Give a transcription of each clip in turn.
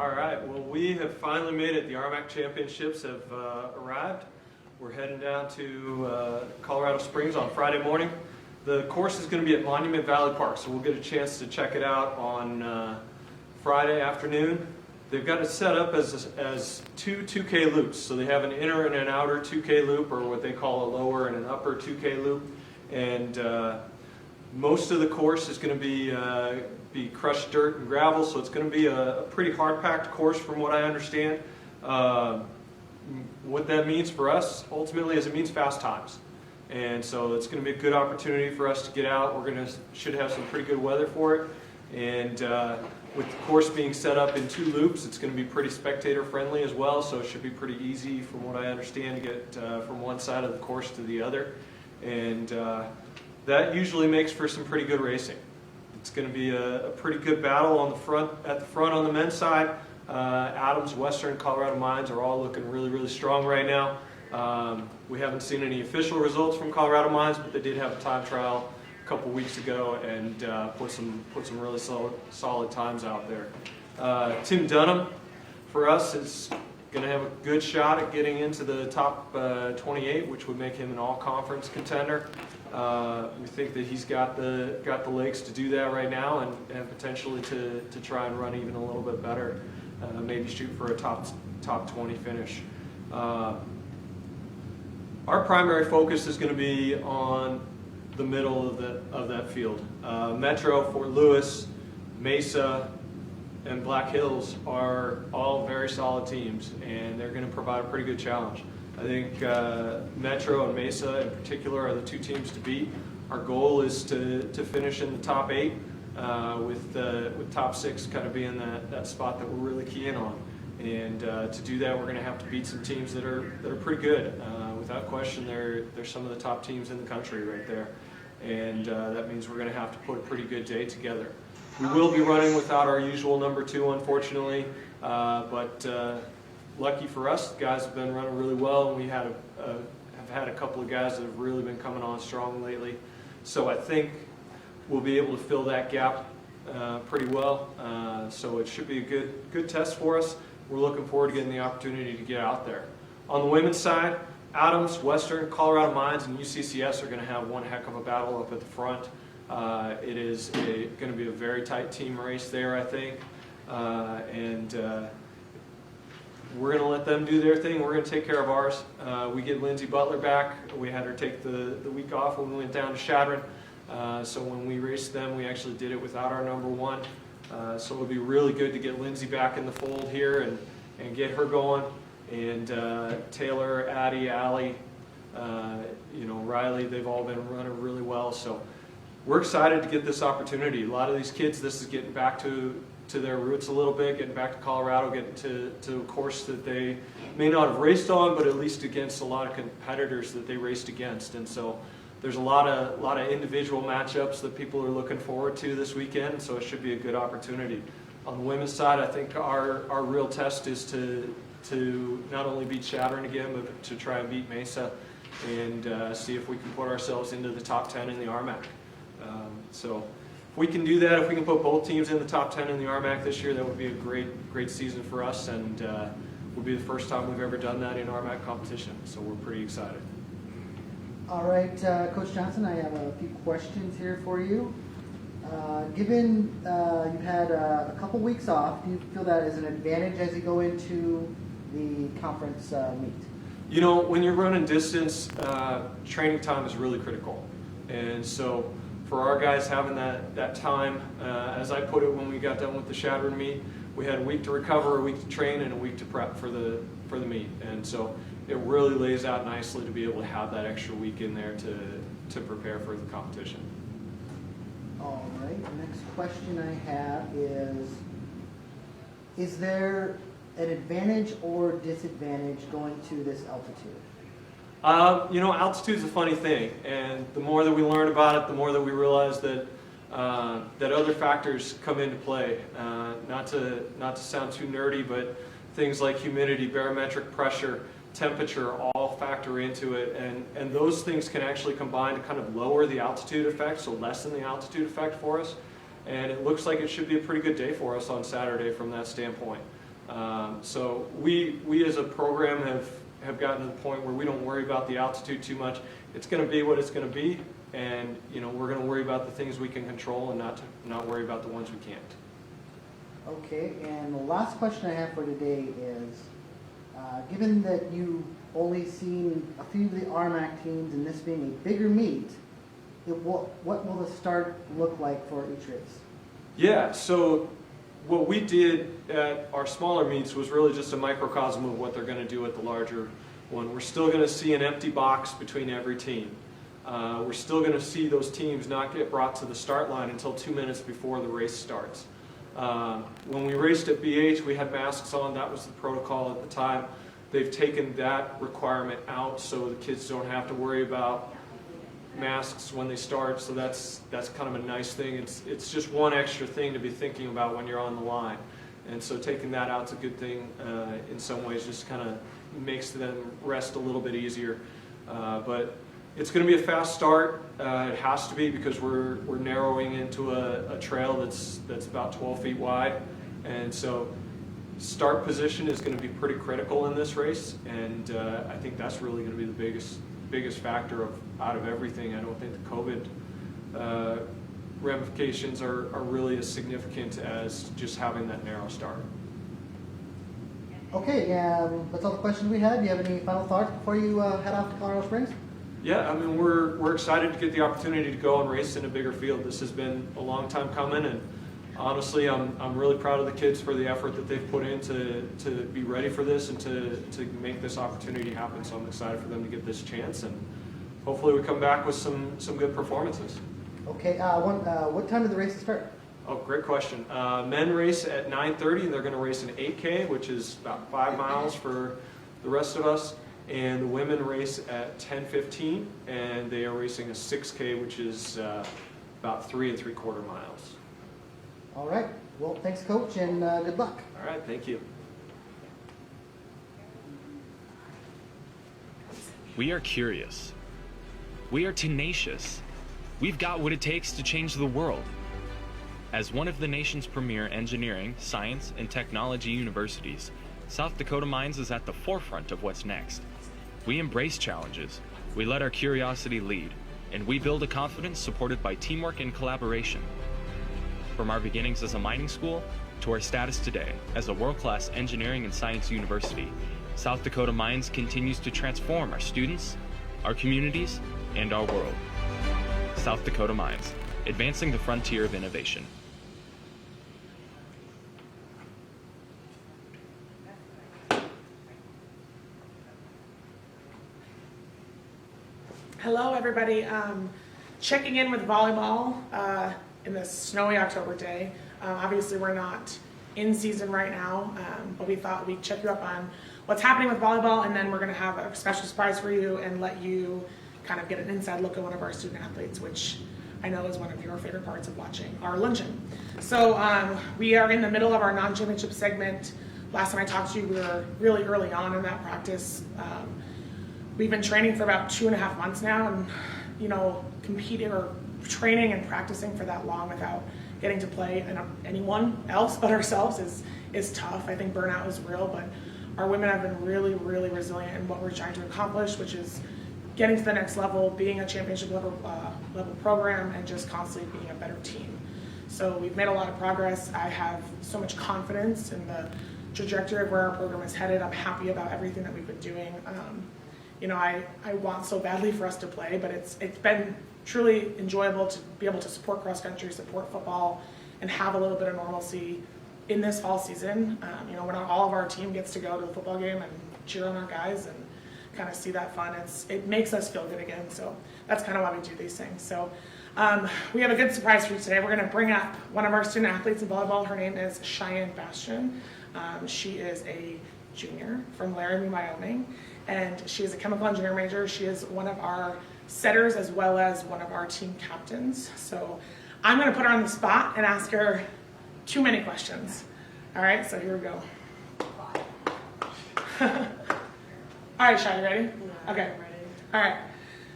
All right, well, we have finally made it. The Aramaic Championships have arrived. We're heading down to Colorado Springs on Friday morning. The course is going to be at Monument Valley Park, so we'll get a chance to check it out on Friday afternoon. They've got it set up as two 2K loops. So they have an inner and an outer 2K loop, or what they call a lower and an upper 2K loop. And most of the course is going to be crushed dirt and gravel, so it's going to be a pretty hard-packed course from what I understand. What that means for us, ultimately, is it means fast times. And so it's going to be a good opportunity for us to get out. Should have some pretty good weather for it. And with the course being set up in 2 loops, it's going to be pretty spectator-friendly as well, so it should be pretty easy, from what I understand, to get from one side of the course to the other. And that usually makes for some pretty good racing. It's going to be a pretty good battle at the front on the men's side. Adams, Western, Colorado Mines are all looking really, really strong right now. We haven't seen any official results from Colorado Mines, but they did have a time trial a couple weeks ago and put some really solid times out there. Tim Dunham, for us, is going to have a good shot at getting into the top 28, which would make him an all-conference contender. We think that he's got the legs to do that right now, and potentially to try and run even a little bit better. Maybe shoot for a top 20 finish. Our primary focus is going to be on the middle of that field. Metro, Fort Lewis, Mesa, and Black Hills are all very solid teams, and they're going to provide a pretty good challenge. I think Metro and Mesa in particular are the 2 teams to beat. Our goal is to finish in the top 8, with top 6 kind of being that spot that we're really keying on. And to do that, we're going to have to beat some teams that are pretty good. Without question, they're some of the top teams in the country right there. And that means we're going to have to put a pretty good day together. We will be running without our usual number 2, unfortunately, but lucky for us, the guys have been running really well, and we have had a couple of guys that have really been coming on strong lately. So I think we'll be able to fill that gap pretty well. So it should be a good test for us. We're looking forward to getting the opportunity to get out there. On the women's side, Adams, Western, Colorado Mines, and UCCS are going to have one heck of a battle up at the front. It is going to be a very tight team race there, I think. We're going to let them do their thing. We're going to take care of ours. We get Lindsay Butler back. We had her take the week off when we went down to Chadron. So when we raced them, we actually did it without our number 1. So it'll be really good to get Lindsay back in the fold here and get her going. And Taylor, Addie, Allie, Riley, they've all been running really well. So we're excited to get this opportunity. A lot of these kids, this is getting back to their roots a little bit, getting back to Colorado, getting to a course that they may not have raced on, but at least against a lot of competitors that they raced against. And so there's a lot of individual matchups that people are looking forward to this weekend, so it should be a good opportunity. On the women's side, I think our real test is to not only beat Chadron again, but to try and beat Mesa and see if we can put ourselves into the top 10 in the RMAC. So if we can do that, if we can put both teams in the top 10 in the RMAC this year, that would be a great season for us, and will be the first time we've ever done that in RMAC competition. So we're pretty excited. All right, Coach Johnson, I have a few questions here for you. Given you've had a couple weeks off, do you feel that is an advantage as you go into the conference meet? When you're running distance, training time is really critical. And so for our guys having that time, as I put it when we got done with the Chadron meet, we had a week to recover, a week to train, and a week to prep for the meet. And so it really lays out nicely to be able to have that extra week in there to prepare for the competition. All right, the next question I have is there an advantage or disadvantage going to this altitude? Altitude's a funny thing, and the more that we learn about it, the more that we realize that other factors come into play. Not to sound too nerdy, but things like humidity, barometric pressure, temperature all factor into it, and those things can actually combine to kind of lower the altitude effect, so lessen the altitude effect for us. And it looks like it should be a pretty good day for us on Saturday from that standpoint. So we as a program have gotten to the point where we don't worry about the altitude too much. It's going to be what it's going to be, and we're going to worry about the things we can control and not worry about the ones we can't. Okay, and the last question I have for today is, given that you've only seen a few of the Aramaic teams and this being a bigger meet, what will the start look like for each race? Yeah, so what we did at our smaller meets was really just a microcosm of what they're going to do at the larger one. We're still going to see an empty box between every team. We're still going to see those teams not get brought to the start line until 2 minutes before the race starts. When we raced at BH, we had masks on. That was the protocol at the time. They've taken that requirement out so the kids don't have to worry about masks when they start, so that's kind of a nice thing. It's just one extra thing to be thinking about when you're on the line, and so taking that out's a good thing in some ways. Just kind of makes them rest a little bit easier. But it's going to be a fast start. It has to be, because we're narrowing into a trail that's about 12 feet wide, and so start position is going to be pretty critical in this race, and I think that's really going to be the biggest factor out of everything. I don't think the COVID ramifications are really as significant as just having that narrow start. Okay, that's all the questions we had. Do you have any final thoughts before you head off to Colorado Springs? Yeah, I mean, we're excited to get the opportunity to go and race in a bigger field. This has been a long time coming, and honestly, I'm really proud of the kids for the effort that they've put in to be ready for this and to make this opportunity happen. So I'm excited for them to get this chance, and hopefully we come back with some good performances. Okay, what time did the race start? Oh, great question. Men race at 9:30, and they're going to race an 8K, which is about 5 miles for the rest of us. And the women race at 10:15, and they are racing a 6K, which is about 3 3/4 miles. All right. Well, thanks, Coach, and good luck. All right, thank you. We are curious. We are tenacious. We've got what it takes to change the world. As one of the nation's premier engineering, science, and technology universities, South Dakota Mines is at the forefront of what's next. We embrace challenges, we let our curiosity lead, and we build a confidence supported by teamwork and collaboration. From our beginnings as a mining school to our status today as a world-class engineering and science university, South Dakota Mines continues to transform our students, our communities, and our world. South Dakota Mines, advancing the frontier of innovation. Hello, everybody. Checking in with volleyball in this snowy October day. Obviously, we're not in season right now, but we thought we'd check you up on what's happening with volleyball, and then we're going to have a special surprise for you and let you kind of get an inside look at one of our student athletes, which I know is one of your favorite parts of watching our luncheon. So we are in the middle of our non-championship segment. Last time I talked to you, we were really early on in that practice. We've been training for about 2.5 months now, and competing or training and practicing for that long without getting to play anyone else but ourselves is tough. I think burnout is real, but our women have been really, really resilient in what we're trying to accomplish, which is getting to the next level, being a championship level program, and just constantly being a better team. So we've made a lot of progress. I have so much confidence in the trajectory of where our program is headed. I'm happy about everything that we've been doing. I want so badly for us to play, but it's been truly enjoyable to be able to support cross country, support football, and have a little bit of normalcy in this fall season. When all of our team gets to go to the football game and cheer on our guys and kind of see that fun, it makes us feel good again. So that's kind of why we do these things. So we have a good surprise for you today. We're going to bring up one of our student athletes in volleyball. Her name is Cheyenne Bastian. She is a junior from Laramie, Wyoming, and she is a chemical engineer major. She is one of our setters as well as one of our team captains. So I'm going to put her on the spot and ask her too many questions. All right, so here we go. All right, Cheyenne, ready? Yeah, okay. I'm ready. All right.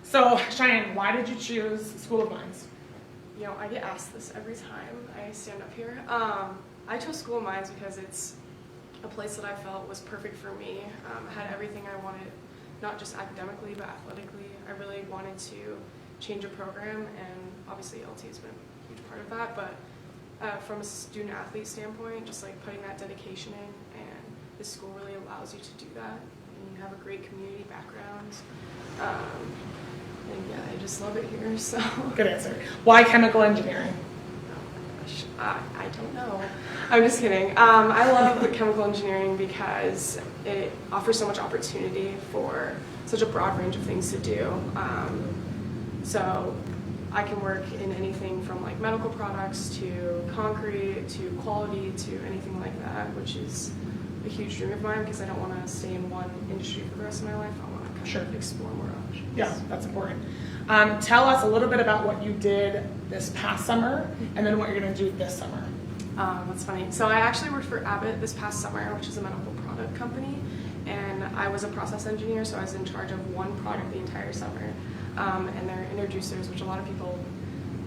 So Cheyenne, why did you choose School of Mines? I get asked this every time I stand up here. I chose School of Mines because it's a place that I felt was perfect for me. I had everything I wanted, not just academically, but athletically. I really wanted to change a program, and obviously LT has been a huge part of that, but from a student athlete standpoint, just like putting that dedication in, and this school really allows you to do that, and you have a great community background. And yeah, I just love it here, so. Good answer. Why chemical engineering? I don't know. I'm just kidding. I love chemical engineering because it offers so much opportunity for such a broad range of things to do. So I can work in anything from like medical products to concrete to quality to anything like that, which is a huge dream of mine because I don't want to stay in one industry for the rest of my life. I want to kind of explore more options. Yeah, that's important. Tell us a little bit about what you did this past summer and then what you're going to do this summer. That's funny. So I actually worked for Abbott this past summer, which is a medical product company, and I was a process engineer, so I was in charge of one product the entire summer, and they're introducers, which a lot of people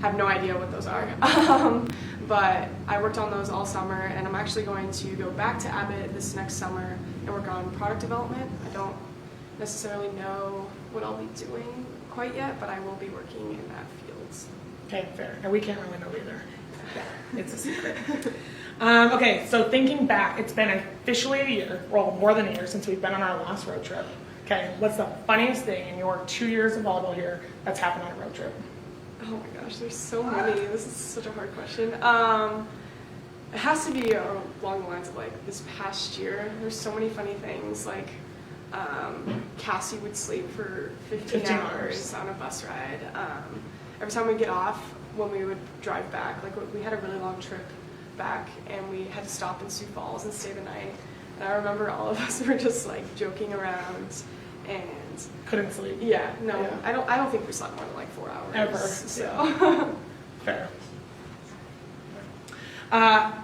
have no idea what those are. But I worked on those all summer, and I'm actually going to go back to Abbott this next summer and work on product development. I don't necessarily know what I'll be doing quite yet, but I will be working in that field. Okay, fair. And we can't really know either. Yeah, it's a secret. Okay, so thinking back, it's been officially a year, well, more than a year since we've been on our last road trip. Okay, what's the funniest thing in your 2 years of volleyball here that's happened on a road trip? Oh my gosh, there's so many. This is such a hard question. It has to be along the lines of like this past year. There's so many funny things. Like Cassie would sleep for 15 hours on a bus ride. Every time we get off, when we would drive back, like we had a really long trip back, and we had to stop in Sioux Falls and stay the night. And I remember all of us were just like joking around and couldn't sleep. Yeah, no, yeah. I don't think we slept more than like 4 hours ever. So fair.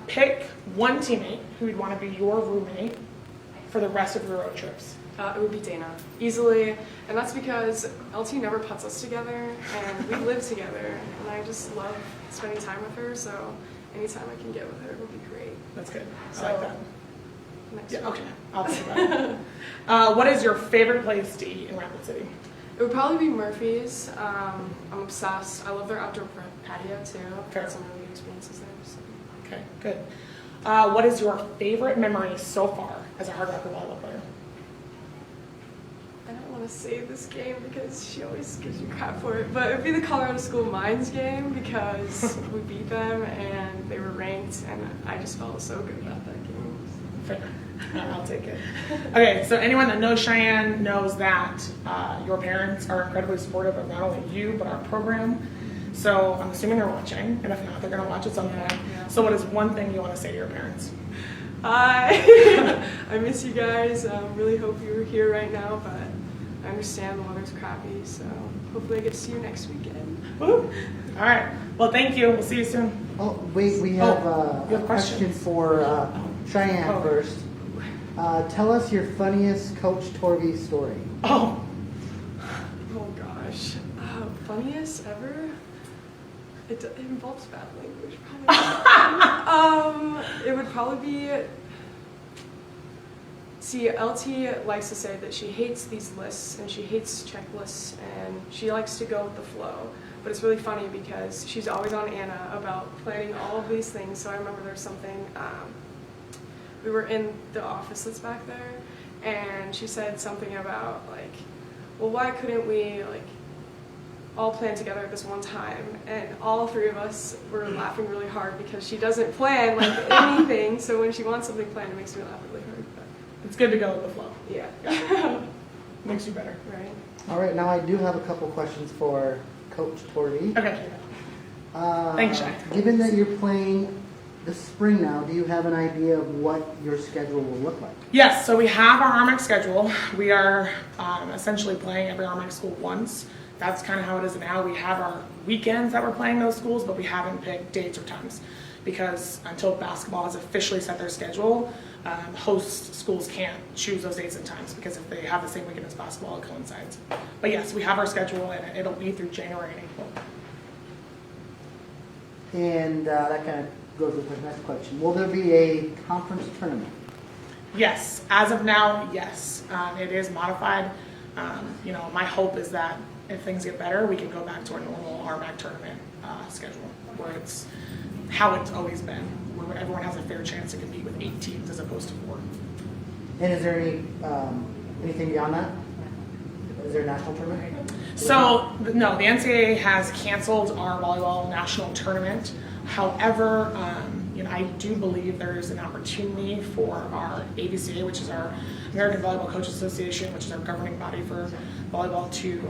Pick one teammate who would want to be your roommate for the rest of your road trips. It would be Dana, easily, and that's because LT never puts us together, and we live together, and I just love spending time with her, so anytime I can get with her would be great. That's good. So, I like that. Next yeah, one. okay. I'll think about it. What is your favorite place to eat in Rapid City? It would probably be Murphy's. I'm obsessed. I love their outdoor patio, too. I've had some really good experiences there. So. Okay, good. What is your favorite memory so far as a Hardrocker volleyball player? I don't want to say this game because she always gives me crap for it, but it would be the Colorado School Mines game because we beat them and they were ranked, and I just felt so good about that game. Fair. I'll take it. Okay, so anyone that knows Cheyenne knows that your parents are incredibly supportive of not only you, but our program. So I'm assuming they're watching, and if not, they're going to watch at some point. Yeah. So what is one thing you want to say to your parents? I miss you guys. Really hope you're here right now, but I understand the weather's crappy, so hopefully I get to see you next weekend. Woo. All right. Well, thank you. We'll see you soon. Oh, wait, we have a question for Cheyenne first. Tell us your funniest Coach Torvey story. Oh gosh. Funniest ever? It involves bad language, probably. It would probably be... See, LT likes to say that she hates these lists and she hates checklists and she likes to go with the flow. But it's really funny because she's always on Anna about planning all of these things. So I remember there was something, we were in the office that's back there, and she said something about like, well, why couldn't we like all plan together at this one time? And all three of us were laughing really hard because she doesn't plan like anything. So when she wants something planned, it makes me laugh really hard. But it's good to go with the flow. Yeah. Makes you better. Right. All right, now I do have a couple questions for Coach Torvey. Okay. Thanks, Shay. Given that you're playing this spring now, do you have an idea of what your schedule will look like? Yes, so we have our Aramaic schedule. We are essentially playing every Aramaic school once. That's kind of how it is now. We have our weekends that we're playing those schools, but we haven't picked dates or times because until basketball has officially set their schedule, host schools can't choose those dates and times because if they have the same weekend as basketball, it coincides. But yes, we have our schedule and it'll be through January and April. And that kind of goes with my next question. Will there be a conference tournament? Yes, as of now, yes. It is modified. My hope is that if things get better, we can go back to our normal Aramaic tournament schedule, where it's how it's always been, where everyone has a fair chance to compete with 8 teams as opposed to 4. And is there anything beyond that? Is there a national tournament? So, no, the NCAA has canceled our volleyball national tournament. However, I do believe there is an opportunity for our AVCA, which is our American Volleyball Coaches Association, which is our governing body for volleyball, to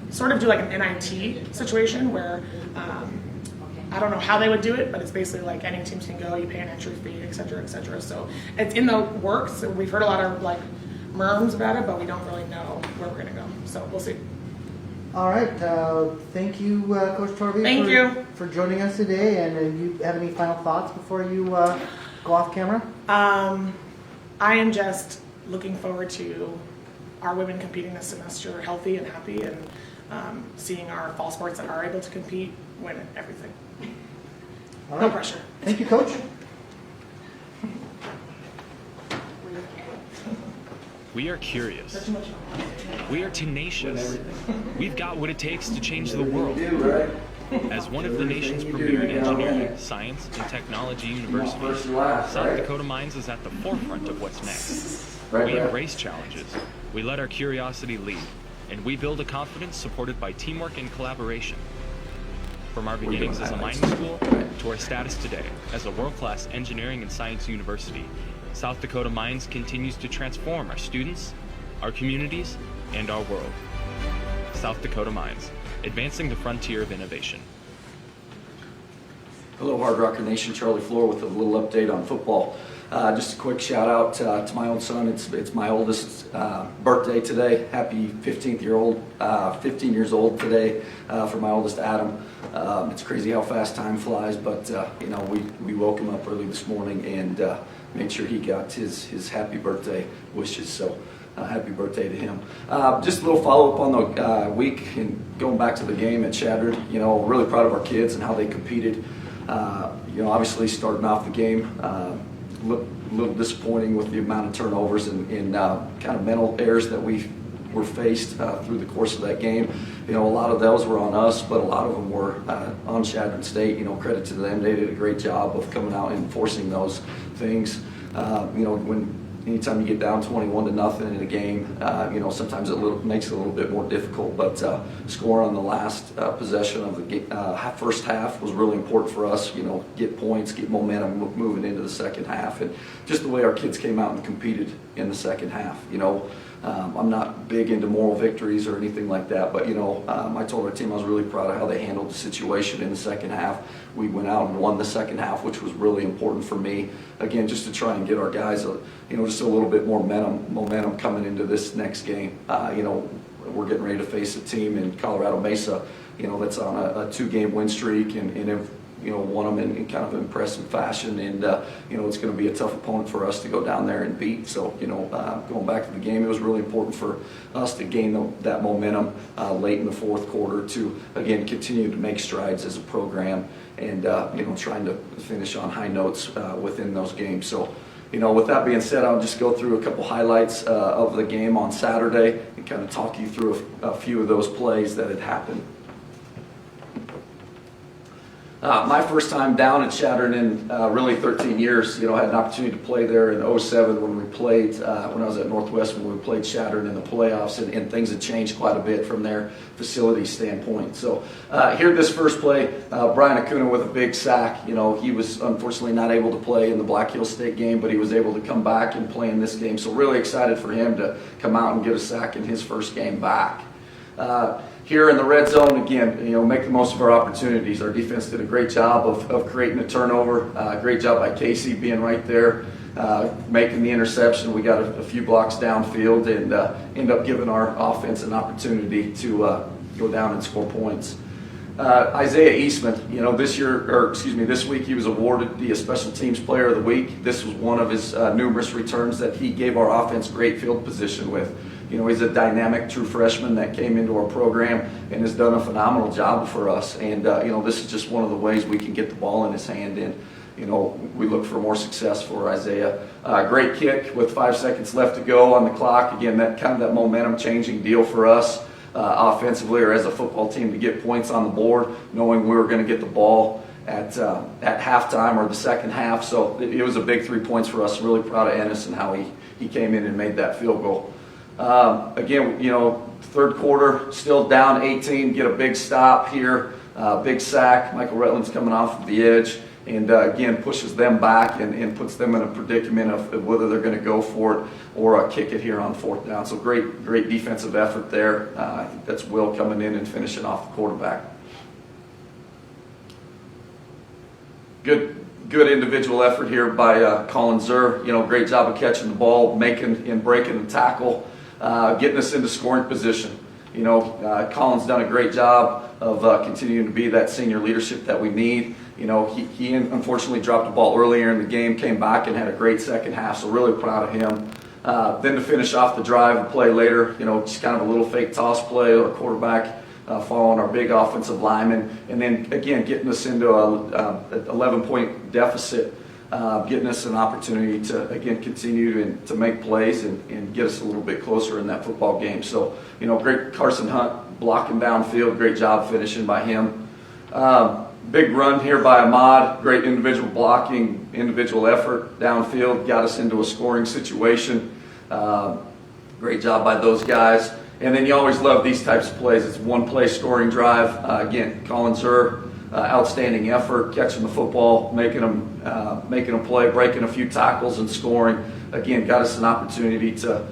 sort of do like an NIT situation where I don't know how they would do it, but it's basically like any teams can go, you pay an entry fee, et cetera, et cetera. So it's in the works. We've heard a lot of like murmurs about it, but we don't really know where we're going to go. So we'll see. All right. Thank you, Coach Torby, Thank you for joining us today. And you have any final thoughts before you go off camera? I am just looking forward to our women competing this semester healthy and happy, and seeing our fall sports that are able to compete win everything. All right. No pressure. Thank you, Coach. We are curious. We are tenacious. We've got what it takes to change the world. As one of the nation's premier engineering, science, and technology universities, South Dakota Mines is at the forefront of what's next. We embrace challenges, we let our curiosity lead, and we build a confidence supported by teamwork and collaboration. From our beginnings as a mining school to our status today as a world-class engineering and science university, South Dakota Mines continues to transform our students, our communities, and our world. South Dakota Mines, advancing the frontier of innovation. Hello, Hardrocker Nation. Charlie Floor with a little update on football. Just a quick shout out to my own son. It's my oldest birthday today. Happy 15 years old today for my oldest Adam. It's crazy how fast time flies, but we woke him up early this morning and made sure he got his happy birthday wishes. So happy birthday to him. Just a little follow up on the week and going back to the game at Shattered. Really proud of our kids and how they competed. Obviously starting off the game, a little disappointing with the amount of turnovers and kind of mental errors that we were faced through the course of that game. A lot of those were on us, but a lot of them were on Shattered State. Credit to them. They did a great job of coming out and enforcing those things. Anytime you get down 21-0 in a game, sometimes it makes it a little bit more difficult. But scoring on the last possession of the first half was really important for us. Get points, get momentum moving into the second half, and just the way our kids came out and competed in the second half. I'm not big into moral victories or anything like that, but I told our team I was really proud of how they handled the situation in the second half. We went out and won the second half, which was really important for me. Again, just to try and get our guys, just a little bit more momentum coming into this next game. We're getting ready to face a team in Colorado Mesa, that's on a 2-game win streak and have won them in kind of impressive fashion, and it's going to be a tough opponent for us to go down there and beat. So going back to the game, it was really important for us to gain that momentum late in the fourth quarter to again continue to make strides as a program and trying to finish on high notes within those games. So with that being said, I'll just go through a couple highlights of the game on Saturday and kind of talk you through a few of those plays that had happened. My first time down at Shattered in really 13 years. I had an opportunity to play there in 07 when we played, when I was at Northwestern, when we played Shattered in the playoffs, and things had changed quite a bit from their facility standpoint. So here this first play, Brian Acuna with a big sack. He was unfortunately not able to play in the Black Hills State game, but he was able to come back and play in this game. So really excited for him to come out and get a sack in his first game back. Here in the red zone, again, make the most of our opportunities. Our defense did a great job of creating a turnover. Great job by Casey being right there, making the interception. We got a few blocks downfield and end up giving our offense an opportunity to go down and score points. Isaiah Eastman, this week he was awarded the Special Teams Player of the Week. This was one of his numerous returns that he gave our offense great field position with. He's a dynamic true freshman that came into our program and has done a phenomenal job for us. And, this is just one of the ways we can get the ball in his hand. And, we look for more success for Isaiah. Great kick with 5 seconds left to go on the clock. Again, that momentum changing deal for us offensively or as a football team to get points on the board, knowing we were going to get the ball at halftime or the second half. So it was a big 3 points for us. Really proud of Ennis and how he came in and made that field goal. Again, third quarter, still down 18, get a big stop here, big sack. Michael Retland's coming off of the edge and again pushes them back and puts them in a predicament of whether they're going to go for it or kick it here on 4th down. So great defensive effort there. I think that's Will coming in and finishing off the quarterback. Good individual effort here by Colin Zur. Great job of catching the ball, making and breaking the tackle, getting us into scoring position. Colin's done a great job of continuing to be that senior leadership that we need. He unfortunately dropped the ball earlier in the game, came back and had a great second half, so really proud of him. Then to finish off the drive and play later, just kind of a little fake toss play or quarterback following our big offensive lineman, and then again getting us into an 11-point deficit, getting us an opportunity to again continue to make plays and get us a little bit closer in that football game. So great Carson Hunt blocking downfield, great job finishing by him. Big run here by Ahmad, great individual blocking, individual effort downfield, got us into a scoring situation. Great job by those guys. And then you always love these types of plays. It's one play scoring drive. Again, Colin Zur, outstanding effort, catching the football, making them play, breaking a few tackles and scoring. Again, got us an opportunity to,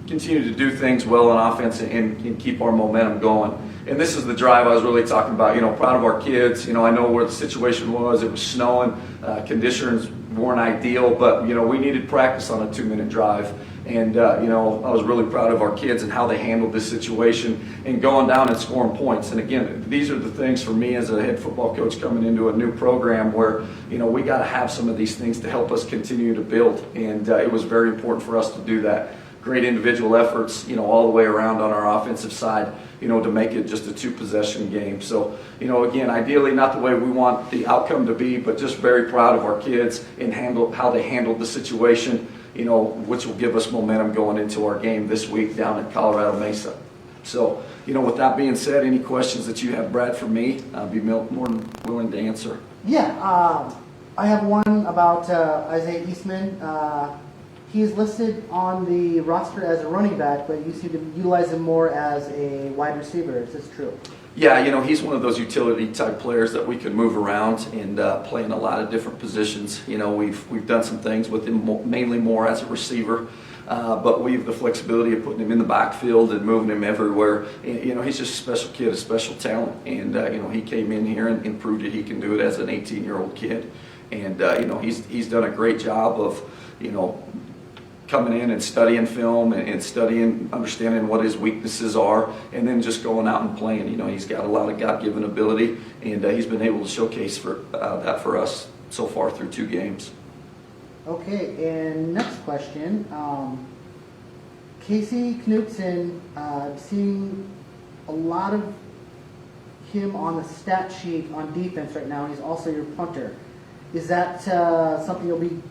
continue to do things well on offense and keep our momentum going. And this is the drive I was really talking about. Proud of our kids. I know where the situation was. It was snowing. Conditions weren't ideal, but, we needed practice on a 2-minute drive. And, I was really proud of our kids and how they handled this situation and going down and scoring points. And again, these are the things for me as a head football coach coming into a new program where, we got to have some of these things to help us continue to build. And it was very important for us to do that. Great individual efforts, all the way around on our offensive side, to make it just a 2-possession game. So, again, ideally not the way we want the outcome to be, but just very proud of our kids and how they handled the situation, which will give us momentum going into our game this week down at Colorado Mesa. So, with that being said, any questions that you have, Brad, for me, I'd be more than willing to answer. Yeah, I have one about Isaiah Eastman. He's listed on the roster as a running back, but you seem to utilize him more as a wide receiver. Is this true? Yeah, he's one of those utility type players that we can move around and play in a lot of different positions. We've done some things with him mainly more as a receiver, but we have the flexibility of putting him in the backfield and moving him everywhere. He's just a special kid, a special talent, and he came in here and proved that he can do it as an 18-year-old kid, and he's done a great job of coming in and studying film and studying, understanding what his weaknesses are, and then just going out and playing. He's got a lot of God-given ability, and he's been able to showcase that for us so far through 2 games. Okay, and next question. Casey Knutson, seeing a lot of him on the stat sheet on defense right now. He's also your punter. Is that something you'll be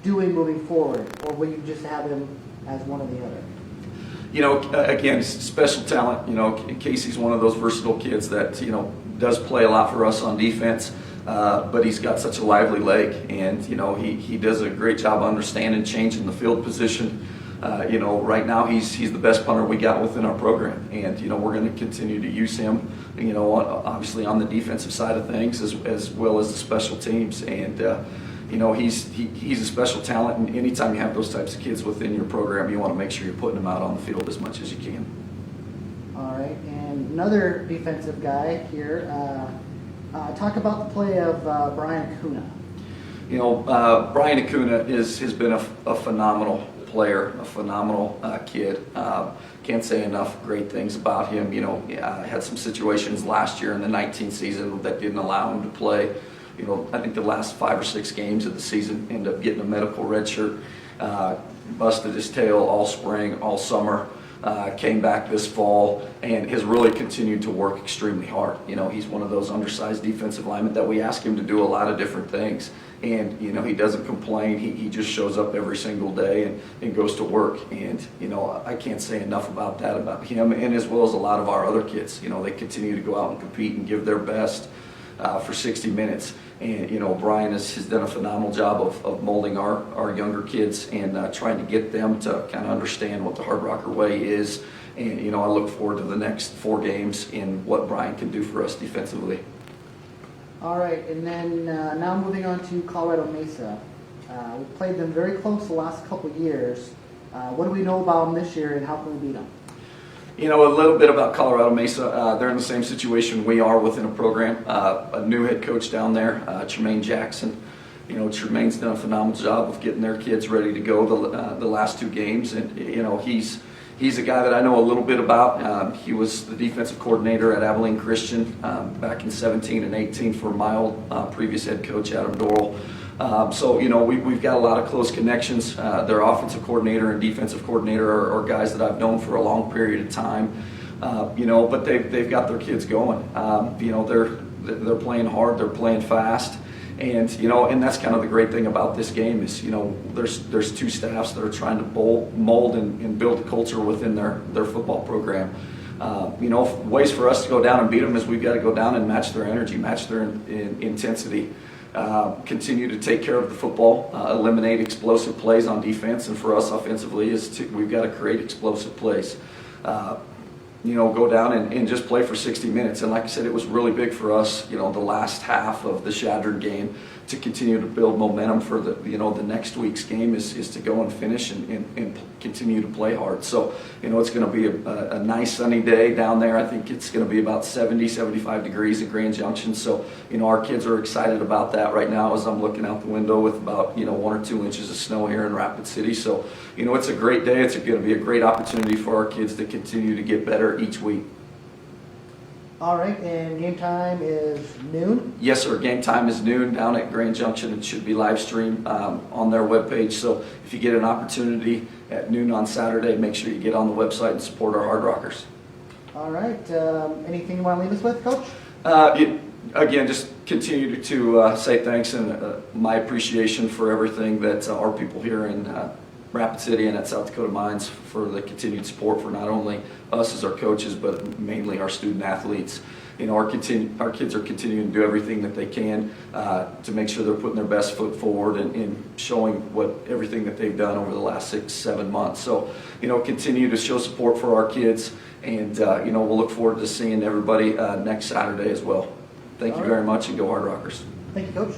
doing moving forward, or will you just have him as one or the other? Again, special talent. Casey's one of those versatile kids that, does play a lot for us on defense, but he's got such a lively leg, and, he does a great job understanding, changing the field position. Right now he's the best punter we got within our program, and, we're going to continue to use him, obviously on the defensive side of things as well as the special teams. And, he's a special talent, and anytime you have those types of kids within your program, you want to make sure you're putting them out on the field as much as you can. All right, and another defensive guy here. Talk about the play of Brian Acuna. Brian Acuna has been a phenomenal player, a phenomenal kid. Can't say enough great things about him. Had some situations last year in the 19 season that didn't allow him to play. I think the last 5 or 6 games of the season, ended up getting a medical red shirt, busted his tail all spring, all summer. came back this fall and has really continued to work extremely hard. You know, he's one of those undersized defensive linemen that we ask him to do a lot of different things. And, you know, he doesn't complain. He just shows up every single day and goes to work. And, you know, I can't say enough about that, about him, and as well as a lot of our other kids. You know, they continue to go out and compete and give their best for 60 minutes. And, you know, Brian has done a phenomenal job of molding our younger kids and trying to get them to kind of understand what the Hardrocker way is. And, you know, I look forward to the next 4 games and what Brian can do for us defensively. All right, and then now moving on to Colorado Mesa. We played them very close the last couple years. What do we know about them this year, and how can we beat them? You know, a little bit about Colorado Mesa. They're in the same situation we are within a program. A new head coach down there, Tremaine Jackson. You know, Tremaine's done a phenomenal job of getting their kids ready to go the last 2 games, and you know, he's a guy that I know a little bit about. He was the defensive coordinator at Abilene Christian back in 17 and 18 for my old previous head coach, Adam Dorrell. So, you know, we've got a lot of close connections. Their offensive coordinator and defensive coordinator are guys that I've known for a long period of time. You know, but they've got their kids going. You know, they're playing hard, they're playing fast. And, you know, and that's kind of the great thing about this game is, you know, there's 2 staffs that are trying to mold and build a culture within their football program. You know, ways for us to go down and beat them is we've got to go down and match their energy, match their intensity, continue to take care of the football, eliminate explosive plays on defense, and for us offensively we've got to create explosive plays. You know, go down and just play for 60 minutes. And like I said, it was really big for us, you know, the last half of the Shattered game to continue to build momentum for the next week's game is to go and finish and continue to play hard. So, you know, it's going to be a nice sunny day down there. I think it's going to be about 75 degrees at Grand Junction. So, you know, our kids are excited about that right now as I'm looking out the window with about, you know, 1 or 2 inches of snow here in Rapid City. So, you know, it's a great day. It's going to be a great opportunity for our kids to continue to get better each week. All right, and game time is noon? Yes, sir. Game time is noon down at Grand Junction. It should be live streamed on their webpage. So if you get an opportunity at noon on Saturday, make sure you get on the website and support our Hardrockers. All right, anything you want to leave us with, Coach? Again, just continue to say thanks and my appreciation for everything that our people here in Rapid City and at South Dakota Mines for the continued support for not only us as our coaches, but mainly our student athletes. You know, our kids are continuing to do everything that they can to make sure they're putting their best foot forward and showing everything that they've done over the last 6-7 months. So, you know, continue to show support for our kids, and you know, we'll look forward to seeing everybody next Saturday as well. Thank you very much, and go Hardrockers. Thank you, Coach.